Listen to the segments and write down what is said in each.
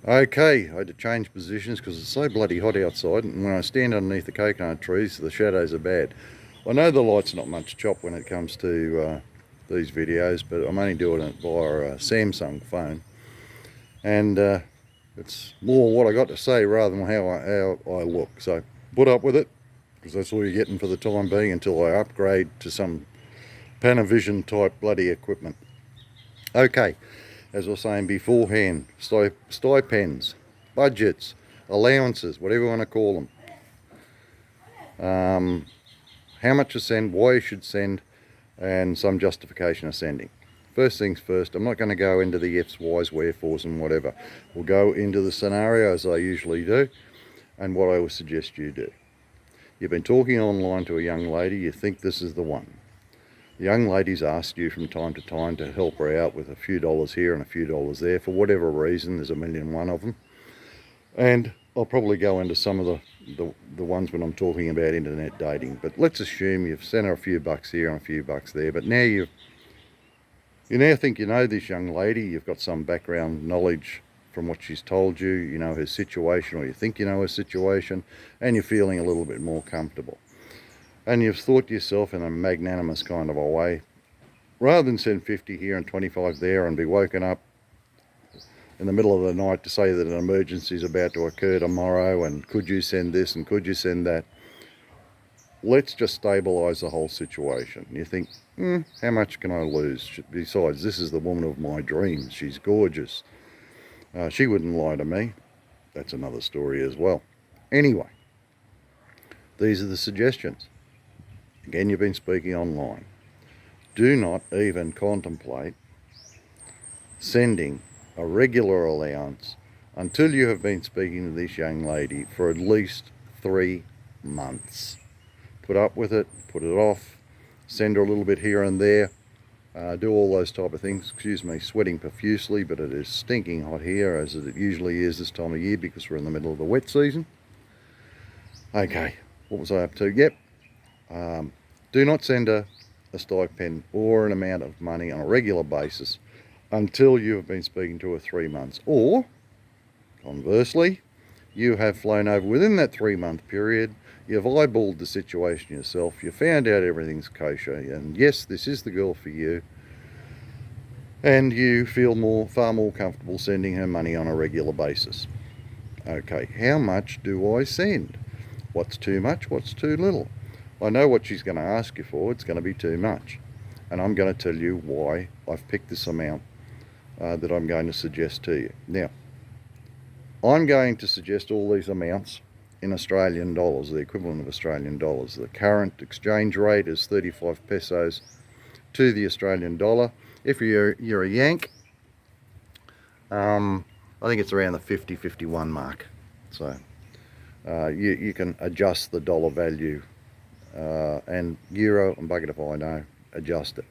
Okay, I had to change positions because it's so bloody hot outside, and when I stand underneath the coconut trees, the shadows are bad. I know the light's not much chop when it comes to these videos, but I'm only doing it via a Samsung phone, and it's more what I got to say rather than how I look. So put up with it, because that's all you're getting for the time being until I upgrade to some Panavision type bloody equipment. Okay, as I was saying beforehand, stipends, budgets, allowances, whatever you want to call them. How much to send, why you should send, and some justification of sending. First things first, I'm not going to go into the F's, Y's, wherefores and whatever. We'll go into the scenario as I usually do, and what I would suggest you do. You've been talking online to a young lady, you think this is the one. The young lady's asked you from time to time to help her out with a few dollars here and a few dollars there for whatever reason. There's a million and one of them. And I'll probably go into some of the ones when I'm talking about internet dating. But let's assume you've sent her a few bucks here and a few bucks there. But now you now think you know this young lady. You've got some background knowledge from what she's told you. You know her situation, or you think you know her situation, and you're feeling a little bit more comfortable. And you've thought to yourself in a magnanimous kind of a way, rather than send 50 here and 25 there and be woken up in the middle of the night to say that an emergency is about to occur tomorrow and could you send this and could you send that, let's just stabilise the whole situation. You think, how much can I lose? Besides, this is the woman of my dreams. She's gorgeous. She wouldn't lie to me. That's another story as well. Anyway, these are the suggestions. Again, you've been speaking online. Do not even contemplate sending a regular allowance until you have been speaking to this young lady for at least 3 months. Put up with it, put it off, send her a little bit here and there, do all those type of things. Excuse me, sweating profusely, but it is stinking hot here, as it usually is this time of year because we're in the middle of the wet season. Okay, what was I up to? Yep. Do not send a stipend or an amount of money on a regular basis until you have been speaking to her 3 months. Or, conversely, you have flown over within that 3-month period, you've eyeballed the situation yourself, you found out everything's kosher, and yes, this is the girl for you, and you feel far more comfortable sending her money on a regular basis. Okay, how much do I send? What's too much? What's too little? I know what she's going to ask you for. It's going to be too much. And I'm going to tell you why I've picked this amount that I'm going to suggest to you. Now, I'm going to suggest all these amounts in Australian dollars, the equivalent of Australian dollars. The current exchange rate is 35 pesos to the Australian dollar. If you're a Yank, I think it's around the 50-51 mark. So you can adjust the dollar value and euro, and bugger if I know, adjust it.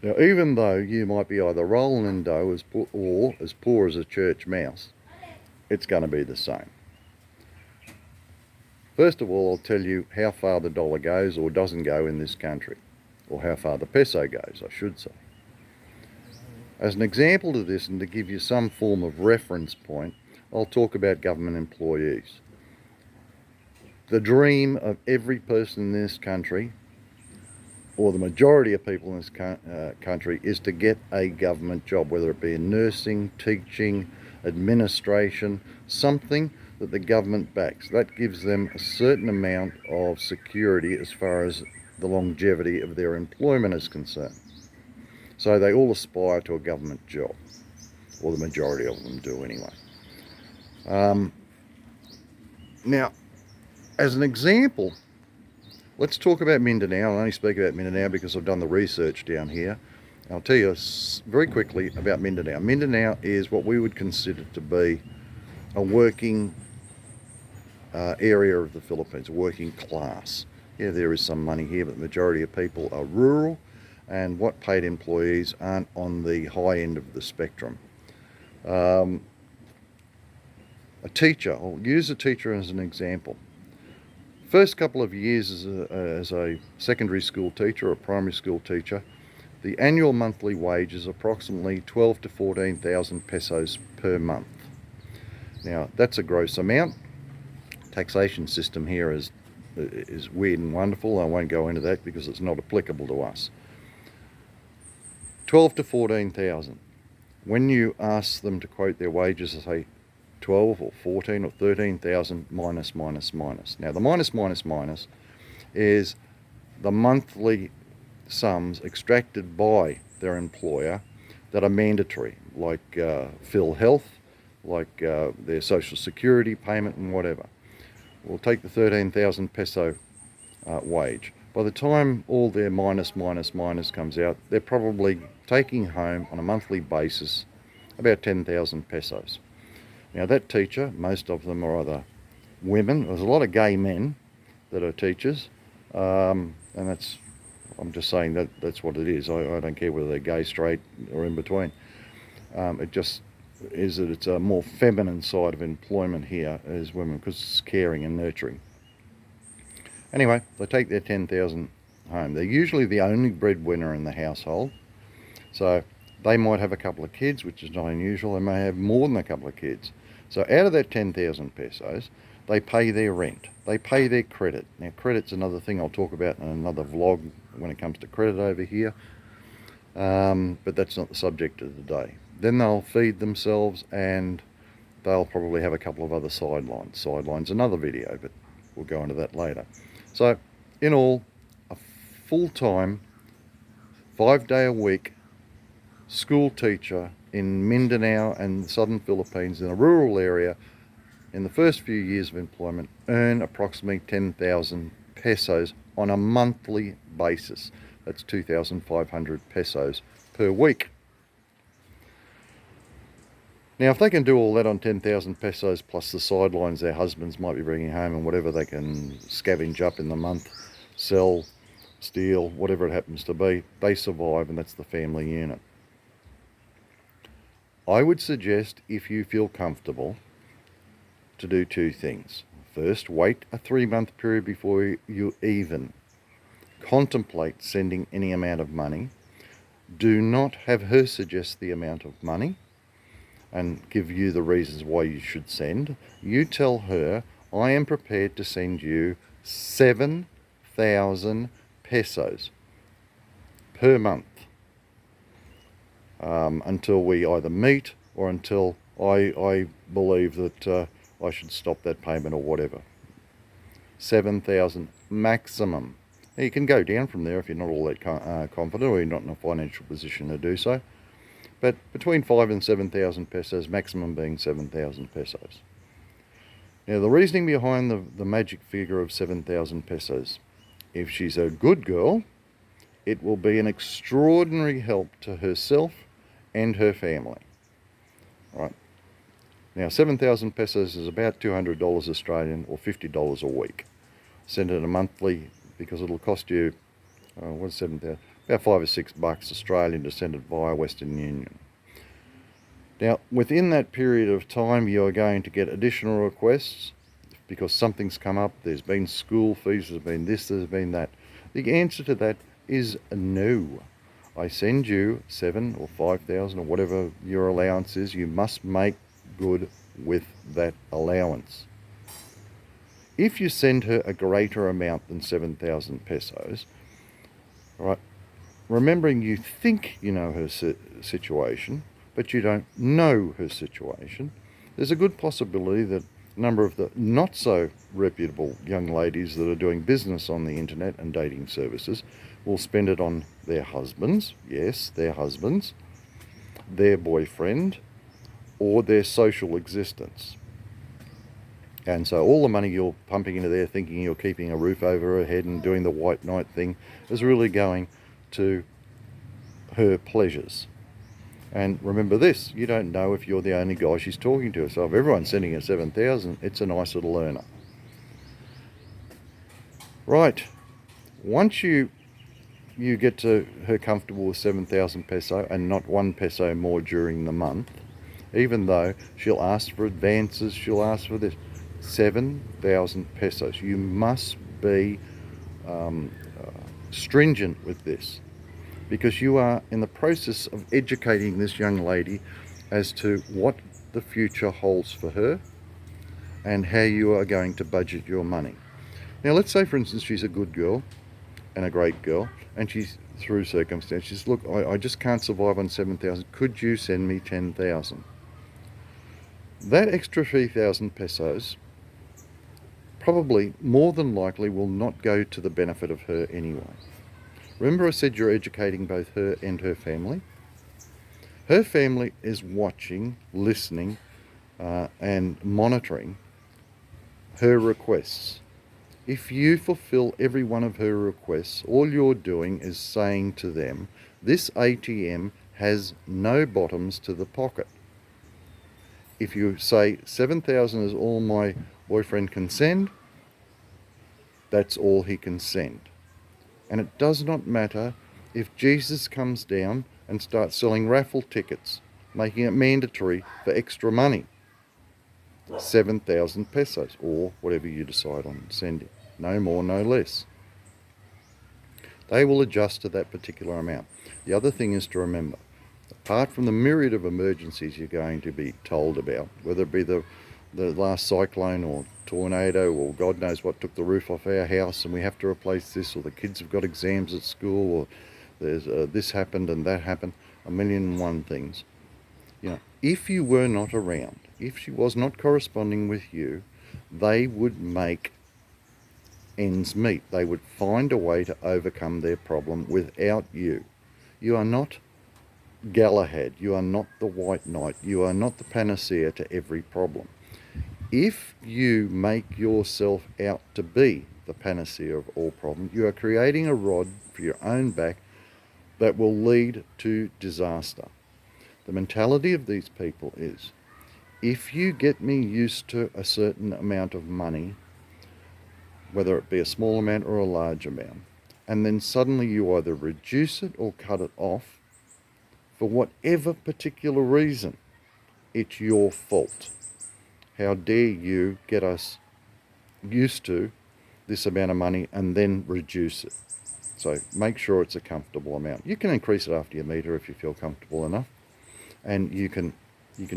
Now, even though you might be either rolling in dough or as poor as a church mouse, it's going to be the same. First of all, I'll tell you how far the dollar goes or doesn't go in this country, or how far the peso goes, I should say. As an example to this, and to give you some form of reference point, I'll talk about government employees. The dream of every person in this country, or the majority of people in this country, is to get a government job, whether it be in nursing, teaching, administration, something that the government backs. That gives them a certain amount of security as far as the longevity of their employment is concerned. So they all aspire to a government job, or the majority of them do anyway. Now, as an example, let's talk about Mindanao. I'll only speak about Mindanao because I've done the research down here. I'll tell you very quickly about Mindanao. Mindanao is what we would consider to be a working area of the Philippines, a working class. Yeah, there is some money here, but the majority of people are rural, and what paid employees aren't on the high end of the spectrum. A teacher, I'll use a teacher as an example. First couple of years as a secondary school teacher or primary school teacher, the annual monthly wage is approximately 12 to 14,000 pesos per month. Now that's a gross amount. Taxation system here is weird and wonderful. I won't go into that because it's not applicable to us. 12 to 14,000. When you ask them to quote their wages, say 12 or 14 or 13,000 minus, minus, minus. Now the minus, minus, minus is the monthly sums extracted by their employer that are mandatory, like Phil Health, like their social security payment and whatever. We'll take the 13,000 peso wage. By the time all their minus, minus, minus comes out, they're probably taking home on a monthly basis about 10,000 pesos. Now that teacher, most of them are either women. There's a lot of gay men that are teachers, and that's, I'm just saying that that's what it is. I don't care whether they're gay, straight, or in between. It just is that it's a more feminine side of employment here as women, because it's caring and nurturing. Anyway, they take their 10,000 home. They're usually the only breadwinner in the household, so they might have a couple of kids, which is not unusual. They may have more than a couple of kids. So out of that 10,000 pesos, they pay their rent, they pay their credit. Now credit's another thing I'll talk about in another vlog when it comes to credit over here, but that's not the subject of the day. Then they'll feed themselves, and they'll probably have a couple of other sidelines. Sidelines another video, but we'll go into that later. So in all, a full-time, 5-day-a-week school teacher in Mindanao and the southern Philippines in a rural area in the first few years of employment earn approximately 10,000 pesos on a monthly basis. That's 2,500 pesos per week. Now, if they can do all that on 10,000 pesos plus the sidelines their husbands might be bringing home and whatever they can scavenge up in the month, sell, steal, whatever it happens to be, they survive, and that's the family unit. I would suggest, if you feel comfortable, to do two things. First, wait a 3-month period before you even contemplate sending any amount of money. Do not have her suggest the amount of money and give you the reasons why you should send. You tell her, I am prepared to send you 7,000 pesos per month until we either meet or until I believe that I should stop that payment or whatever. 7,000 maximum. Now you can go down from there if you're not all that confident or you're not in a financial position to do so. But between 5,000 and 7,000 pesos, maximum being 7,000 pesos. Now the reasoning behind the magic figure of 7,000 pesos, if she's a good girl, it will be an extraordinary help to herself and her family. Right. Now 7,000 pesos is about $200 Australian or $50 a week. Send it a monthly, because it'll cost you, what's 7,000? About $5 or $6 Australian to send it via Western Union. Now, within that period of time, you're going to get additional requests because something's come up. There's been school fees, there's been this, there's been that. The answer to that is no. I send you 7,000 or 5,000 or whatever your allowance is. You must make good with that allowance. If you send her a greater amount than 7,000 pesos, right, remembering you think you know her situation, but you don't know her situation, there's a good possibility that a number of the not so reputable young ladies that are doing business on the internet and dating services will spend it on their husbands, yes, their husbands, their boyfriend, or their social existence. And so all the money you're pumping into there thinking you're keeping a roof over her head and doing the white knight thing is really going to her pleasures. And remember this, you don't know if you're the only guy she's talking to. So if everyone's sending her 7,000, it's a nice little earner. Right, once you get to her comfortable with 7,000 peso and not 1 peso more during the month, even though she'll ask for advances, she'll ask for this, 7,000 pesos. You must be stringent with this, because you are in the process of educating this young lady as to what the future holds for her and how you are going to budget your money. Now, let's say, for instance, she's a good girl and a great girl, and she's through circumstances. Look, I just can't survive on 7,000. Could you send me 10,000? That extra 3,000 pesos probably, more than likely, will not go to the benefit of her anyway. Remember I said you're educating both her and her family? Her family is watching, listening, and monitoring her requests. If you fulfill every one of her requests, all you're doing is saying to them, this ATM has no bottoms to the pocket. If you say 7,000 is all my boyfriend can send, that's all he can send. And it does not matter if Jesus comes down and starts selling raffle tickets, making it mandatory for extra money. 7,000 pesos, or whatever you decide on sending. No more, no less. They will adjust to that particular amount. The other thing is to remember, apart from the myriad of emergencies you're going to be told about, whether it be the last cyclone or tornado or God knows what took the roof off our house and we have to replace this, or the kids have got exams at school, or there's this happened and that happened, a million and one things. You know, if you were not around, if she was not corresponding with you, they would make ends meet. They would find a way to overcome their problem without you. You are not Galahad. You are not the White Knight. You are not the panacea to every problem. If you make yourself out to be the panacea of all problems, you are creating a rod for your own back that will lead to disaster. The mentality of these people is, if you get me used to a certain amount of money, whether it be a small amount or a large amount, and then suddenly you either reduce it or cut it off, for whatever particular reason, it's your fault. How dare you get us used to this amount of money and then reduce it? So make sure it's a comfortable amount. You can increase it after your meter if you feel comfortable enough, and you can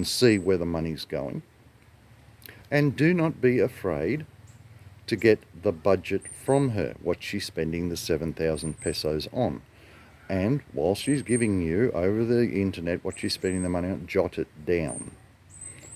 see where the money's going. And do not be afraid to get the budget from her, what she's spending the 7,000 pesos on. And while she's giving you over the internet what she's spending the money on, jot it down.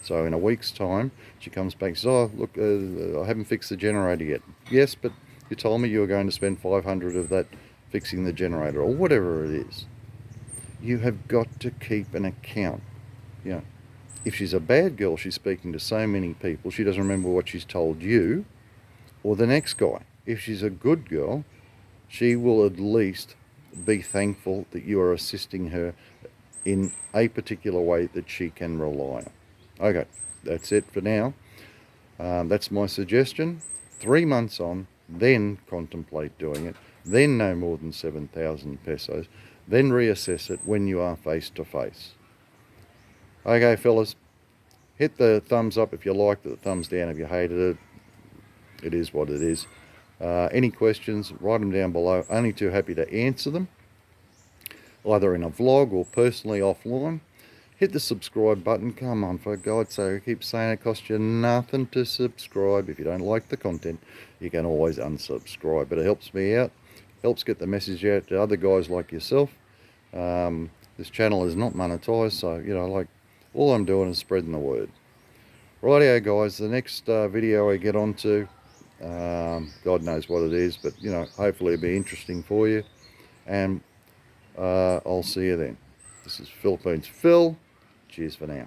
So in a week's time, she comes back and says, oh, look, I haven't fixed the generator yet. Yes, but you told me you were going to spend 500 of that fixing the generator, or whatever it is. You have got to keep an account. You know, if she's a bad girl, she's speaking to so many people, she doesn't remember what she's told you or the next guy. If she's a good girl, she will at least be thankful that you are assisting her in a particular way that she can rely on. Okay, that's it for now. That's my suggestion. 3 months on, then contemplate doing it, then no more than 7,000 pesos, then reassess it when you are face to face. Okay, fellas, hit the thumbs up if you liked it, the thumbs down if you hated it. It is what it is. Any questions, write them down below. Only too happy to answer them, either in a vlog or personally offline. Hit the subscribe button. Come on, for God's sake, I keep saying it costs you nothing to subscribe. If you don't like the content, you can always unsubscribe, but it helps me out, helps get the message out to other guys like yourself. This channel is not monetized, so, you know, like, all I'm doing is spreading the word. Rightio, guys, the next video I get onto, God knows what it is, but, you know, hopefully it'll be interesting for you, and I'll see you then. This is Philippines Phil. Cheers for now.